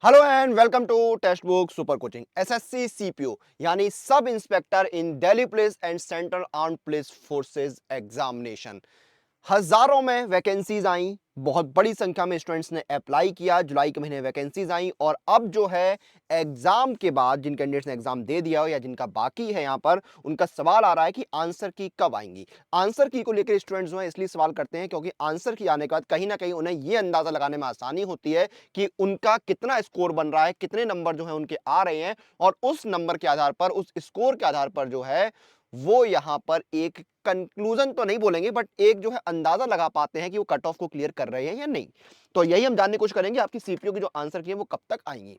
Hello and welcome to textbook super coaching. SSC CPO यानी sub inspector in Delhi police and central armed police forces examination, हजारों में vacancies आई। बहुत बड़ी संख्या में स्टूडेंट्स ने अप्लाई किया। जुलाई के महीने वैकेंसीज आई और अब जो है एग्जाम के बाद जिन कैंडिडेट्स ने एग्जाम दे दिया हो या जिनका बाकी है, यहां पर उनका सवाल आ रहा है कि आंसर की कब आएंगी। आंसर की को लेकर स्टूडेंट्स जो है इसलिए सवाल करते हैं क्योंकि आंसर की आने के बाद कहीं ना कहीं उन्हें यह अंदाजा लगाने में आसानी होती है कि उनका कितना स्कोर बन रहा है, कितने नंबर जो है उनके आ रहे हैं, और उस नंबर के आधार पर, उस स्कोर के आधार पर जो है वो यहां पर एक कंक्लूजन तो नहीं बोलेंगे बट एक जो है अंदाजा लगा पाते हैं कि वो कट ऑफ को क्लियर कर रहे हैं या नहीं। तो यही हम जानने की कोशिश करेंगे आपकी सीपीओ की जो आंसर की है वो कब तक आएंगी।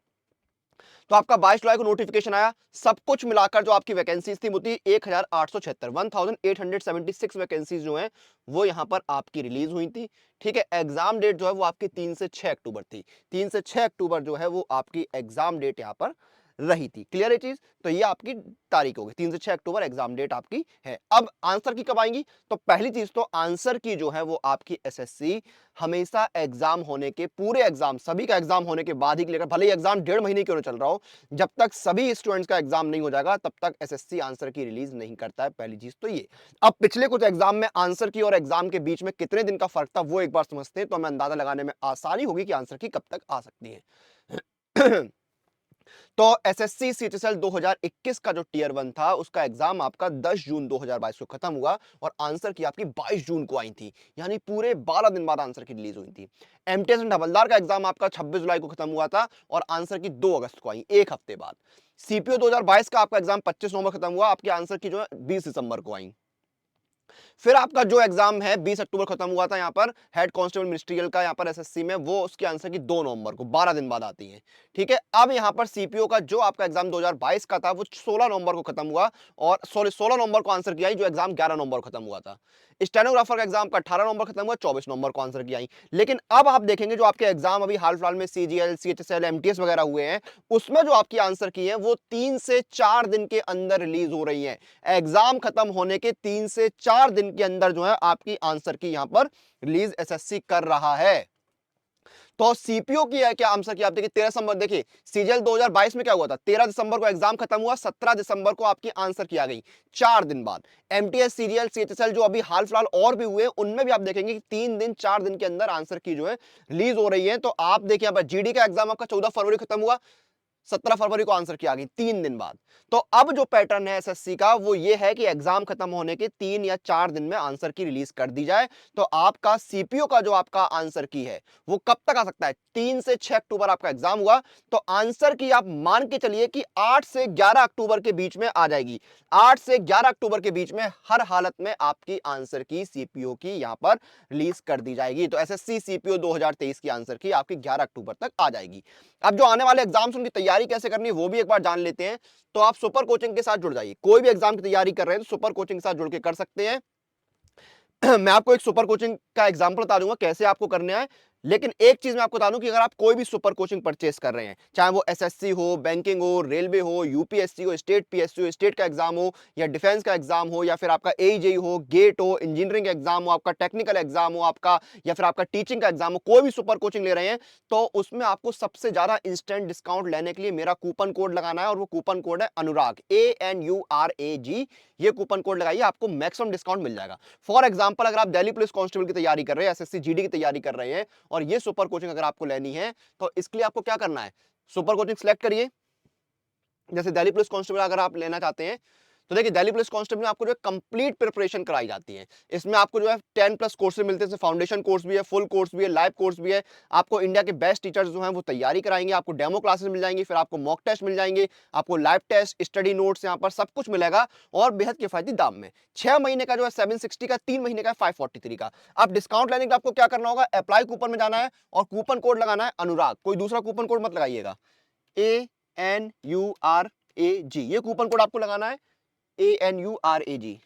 तो आपका 22 जुलाई को नोटिफिकेशन आया। सब कुछ मिलाकर जो आपकी वैकेंसीज थी वो थी 1876 वैकेंसीज जो है वो यहां पर आपकी रिलीज हुई थी। ठीक है, एग्जाम डेट जो है वो आपकी 3 से 6 अक्टूबर थी। 3 से 6 अक्टूबर जो है वो आपकी एग्जाम डेट यहां पर रही थी। क्लियर है चीज? तो ये आपकी तारीख होगी, 3 से 6 अक्टूबर एग्जाम डेट आपकी है। अब आंसर की कब आएंगी? तो पहली चीज तो आंसर की जो है वो आपकी एसएससी हमेशा एग्जाम होने के, पूरे एग्जाम सभी का एग्जाम होने के बाद ही क्लियर, भले ही एग्जाम 1.5 महीने क्यों ना चल रहा हो, जब तक सभी स्टूडेंट्स का एग्जाम नहीं हो जाएगा तब तक एसएससी आंसर की रिलीज नहीं करता है। पहली चीज तो ये। अब पिछले कुछ एग्जाम में आंसर की और एग्जाम के बीच में कितने दिन का फर्क था वो एक बार समझते हैं तो हमें अंदाजा लगाने में आसानी होगी कि आंसर की कब तक आ सकती है। तो एसएससी सीटीएसएल 2021 का जो टियर 1 था उसका एग्जाम आपका 10 जून 2022 को खत्म हुआ और आंसर की आपकी 22 जून को आई थी, यानी पूरे 12 दिन बाद आंसर की रिलीज हुई थी। एमटीएस एंड हवलदार का एग्जाम आपका 26 जुलाई को खत्म हुआ था और आंसर की 2 अगस्त को आई, एक हफ्ते बाद। सीपीओ 2022 का आपका एग्जाम 25 नवंबर खत्म हुआ, आपके आंसर की जो है 20 दिसंबर को आई। फिर आपका जो एग्जाम है 20 अक्टूबर खत्म हुआ था, यहां पर हेड कांस्टेबल मिनिस्ट्रियल का, यहां पर एसएससी में, वो उसके आंसर की 2 नवंबर को, 12 दिन बाद आती है। ठीक है, अब यहां पर सीपीओ का जो आपका एग्जाम 2022 का था वो 16 नवंबर को खत्म हुआ और सॉरी 16 नवंबर को आंसर किया, जो एग्जाम 11 नवंबर को खत्म हुआ था। स्टेनोग्राफर का एग्जाम का 18 नवंबर खत्म हुआ, 24 नवंबर को आंसर किया। लेकिन अब आप देखेंगे जो आपके एग्जाम अभी हाल फिलहाल में सीजीएल, सीएचएसएल, एमटीएस वगैरह हुए हैं, उसमें जो आपकी आंसर की है वो 3 से 4 दिन के अंदर रिलीज हो रही है। एग्जाम खत्म होने के 3 से 4 दिन के अंदर जो है आपकी आंसर की यहां पर रिलीज एसएससी कर रहा है। तो सीपीओ की है क्या आंसर की, आप देखिए 13 दिसंबर, देखिए सीजीएल 2022 में क्या हुआ था, 13 दिसंबर को एग्जाम खत्म हुआ, 17 दिसंबर को आपकी आंसर की आ गई, 4 दिन बाद। एमटीएस, सीजीएल, सीएचएसएल जो अभी हाल फिलहाल और भी हुए उनमें भी आप देखेंगे कि 3 दिन 4 दिन के अंदर आंसर की जो है रिलीज हो रही है। तो आप देखिए यहां पर जीडी का एग्जाम आपका 14 फरवरी खत्म हुआ, 17 फरवरी को आंसर की आ गई, 3 दिन बाद। तो अब जो पैटर्न है एसएससी का वो ये है कि एग्जाम खत्म होने के 3 या 4 दिन में आंसर की रिलीज कर दी जाए। तो आपका सीपीओ का जो आपका आंसर की है वो कब तक आ सकता है? 3 से 6 अक्टूबर आपका एग्जाम हुआ, तो आंसर की आप मान के चलिए कि 8 से 11 अक्टूबर के बीच में आ जाएगी। 8 से 11 अक्टूबर के बीच में हर हालत में आपकी आंसर की सीपीओ की यहां पर रिलीज कर दी जाएगी। तो एसएससी सीपीओ 2023 की आंसर की आपकी 11 अक्टूबर तक आ जाएगी। अब जो आने वाले एग्जाम्स उनकी तैयारी कैसे करनी है वो भी एक बार जान लेते हैं। तो आप सुपर कोचिंग के साथ जुड़ जाइए, कोई भी एग्जाम की तैयारी कर रहे हैं तो सुपर कोचिंग के साथ जुड़ के कर सकते हैं। मैं आपको एक सुपर कोचिंग का एग्जांपल बता दूंगा कैसे आपको करने है। लेकिन एक चीज मैं आपको बता दूं कि अगर आप कोई भी सुपर कोचिंग परचेस कर रहे हैं, चाहे वो एसएससी हो, बैंकिंग हो, रेलवे हो, यूपीएससी हो, स्टेट पीएससी हो, स्टेट का एग्जाम हो, या डिफेंस का एग्जाम हो, या फिर आपका एजेई हो, गेट हो, इंजीनियरिंग एग्जाम हो, आपका टेक्निकल एग्जाम हो आपका, या फिर आपका टीचिंग का एग्जाम हो, कोई भी सुपर कोचिंग ले रहे हैं तो उसमें आपको सबसे ज्यादा इंस्टेंट डिस्काउंट लेने के लिए मेरा कूपन कोड लगाना है, और वो कूपन कोड है अनुराग, ANURAG। ये कूपन कोड लगाइए, आपको मैक्सिमम डिस्काउंट मिल जाएगा। फॉर एग्जाम्पल, अगर आप दिल्ली पुलिस कांस्टेबल की तैयारी कर रहे हैं, एसएससी जीडी की तैयारी कर रहे हैं और ये सुपर कोचिंग अगर आपको लेनी है तो इसके लिए आपको क्या करना है, सुपर कोचिंग सिलेक्ट करिए। जैसे दिल्ली पुलिस कांस्टेबल अगर आप लेना चाहते हैं तो देखिए दिल्ली पुलिस कांस्टेबल में आपको जो है कंप्लीट प्रिपरेशन कराई जाती है। इसमें आपको जो है 10+ कोर्सेज मिलते हैं, फाउंडेशन कोर्स भी है, फुल कोर्स भी है, लाइव कोर्स भी है। आपको इंडिया के बेस्ट टीचर्स जो हैं वो तैयारी कराएंगे, आपको डेमो क्लासेस मिल जाएंगी, फिर आपको मॉक टेस्ट मिल जाएंगे, आपको लाइव टेस्ट, स्टडी नोट्स, यहाँ पर सब कुछ मिलेगा और बेहद किफायती दाम में। 6 महीने का जो है 760 का, 3 महीने का 543 का। अब डिस्काउंट लेने के लिए आपको क्या करना होगा, अप्लाई कूपन में जाना है और कूपन कोड लगाना है अनुराग, कोई दूसरा कूपन कोड मत लगाइएगा, ANURAG, ये कूपन कोड आपको लगाना है, ANURAG।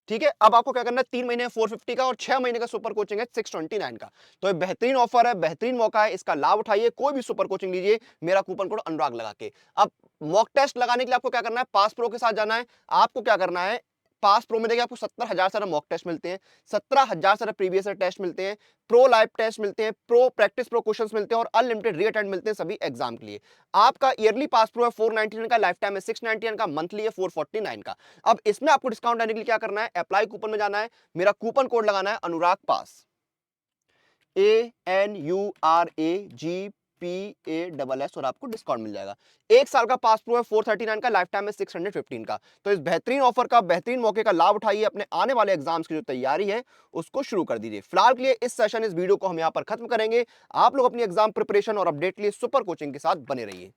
ठीक है, अब आपको क्या करना है, 3 महीने 450 का और 6 महीने का सुपर कोचिंग है 629 का। तो ये बेहतरीन ऑफर है, बेहतरीन मौका है, इसका लाभ उठाइए, कोई भी सुपर कोचिंग लीजिए मेरा कूपन कोड अनुराग लगा के। अब मॉक टेस्ट लगाने के लिए आपको क्या करना है, पास प्रो के साथ जाना है। आपको क्या करना है, पास प्रो में देखिए आपको 70,000 सारे मॉक टेस्ट मिलते हैं, 17,000 सारे प्रीवियस ईयर टेस्ट मिलते हैं, प्रो लाइव टेस्ट मिलते हैं, प्रो प्रैक्टिस प्रो क्वेश्चंस मिलते हैं और अनलिमिटेड रीअटेंड मिलते हैं सभी एग्जाम के लिए। आपका ईयरली पास प्रो है 499 का, लाइफ टाइम है 699 का, मंथली है 449 का। अब इसमें आपको डिस्काउंट आने के लिए क्या करना है, अप्लाई कूपन में जाना है, मेरा कूपन कोड लगाना है अनुराग पास, ANURAGPASS और आपको डिस्काउंट मिल जाएगा। एक साल का पास प्रो है 439 का, लाइफ टाइम है 615 का। तो इस बेहतरीन ऑफर का, बेहतरीन मौके का लाभ उठाइए, अपने आने वाले एग्जाम्स की जो तैयारी है उसको शुरू कर दीजिए। फिलहाल के लिए इस सेशन, इस वीडियो को हम यहां पर खत्म करेंगे। आप लोग अपनी एग्जाम प्रिपरेशन और अपडेट के लिए सुपर कोचिंग के साथ बने रहिए।